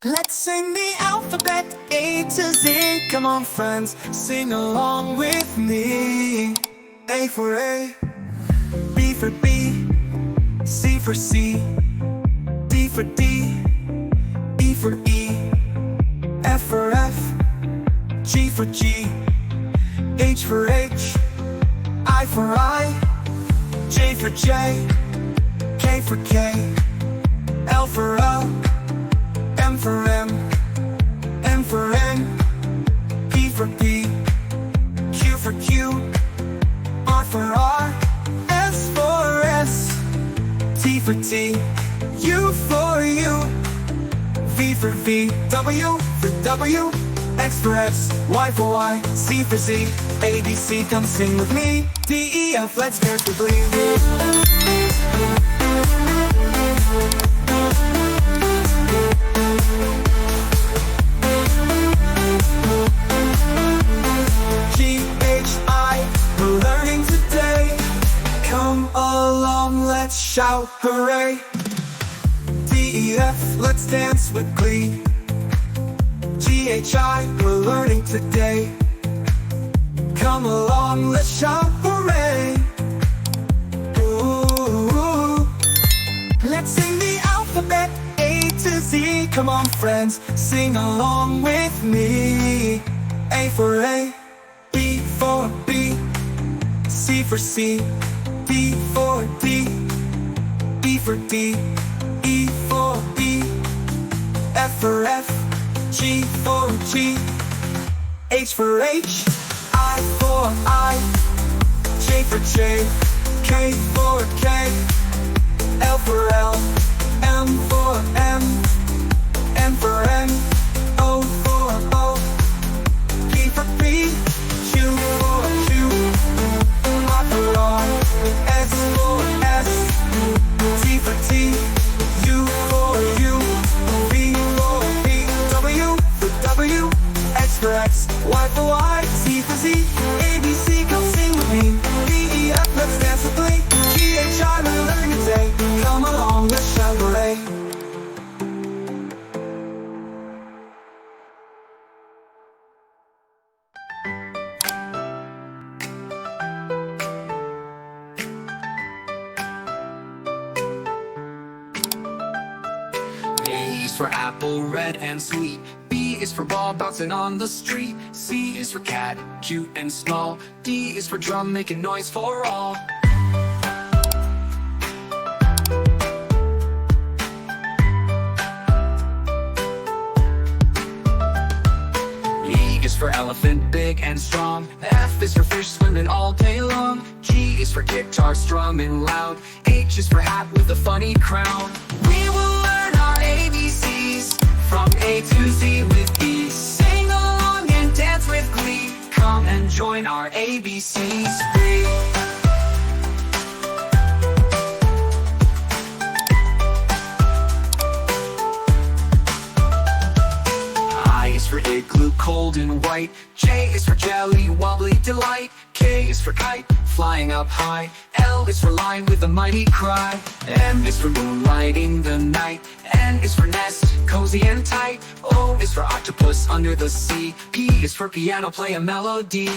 Let's sing the alphabet A to Z. Come on, friends, sing along with me. A for A, B for B, C for C, D for D, E for E, F for F, G for G, H for H, I for I, J for J, K for K, L for L, M for M, N for N, P for P, Q for Q, R for R, S for S, T for T, U for U, V for V, W for W, X for X, Y for Y, Z for Z, A, B, C, come sing with me. D, E, F, let's dance to glee. We're learning today. Come along, let's shout hooray. D, E, F, let's dance with glee. G, H, I, we're learning today. Come along, let's shout hooray. Ooh. Let's sing the alphabet A to Z. Come on, friends, sing along with me. A for A, B for B, C for C, D for D, E for D, E for E, F for F, G for G, H for H, I for I, J for J, K for K, L for L, M for M, N for N, O for O, P for P, Q for Q, R for R, S for S, T for T, U for U, V for V, W for W, X for X, Y for Y, Z for Z, A, B, C, come sing with me. D, E, F, let's dance with glee. G, H, I, we're learning today. Come along, let's shout hooray. A is for apple, red and sweet. B is for ball bouncing on the street. C is for cat, cute and small. D is for drum making noise for all. E is for elephant, big and strong. F is for fish swimming all day long. G is for guitar strumming loud. H is for hat with a funny crown. We will learn our ABCs from A to Z with ease. Sing along and dance with glee. Come and join our ABCs. I is for igloo, cold and white. J is for jelly, wobbly delight. K is for kite, flying up high. L is for lion with a mighty cry. M is for moonlighting the night. N is for nest, cozy and tight. O is for octopus under the sea. P is for piano, play a melody.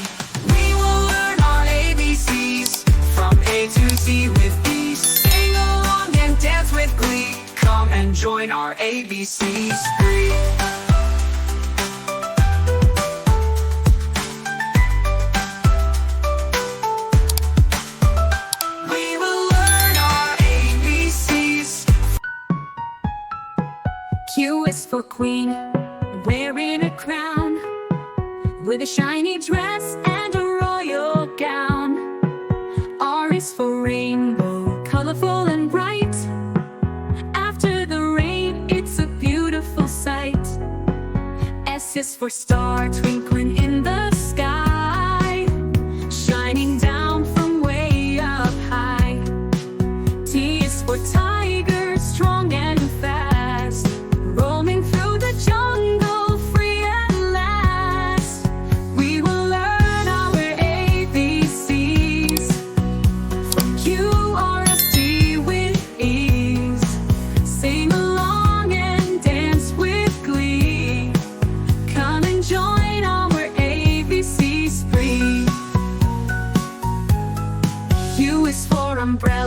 We will learn our ABCs from A to Z with ease. Sing along and dance with glee. Come and join our ABCs. Q is for queen, wearing a crown, with a shiny dress and a royal gown. R is for rainbow, colorful and bright. After the rain, it's a beautiful sight. S is for star, twinkling in the sky, shining down from way up high. T is for tiger, strong and fast, roaming through the jungle, free at last. We will learn our ABCs from Q, R, S, T with ease. Sing along and dance with glee. for umbrella.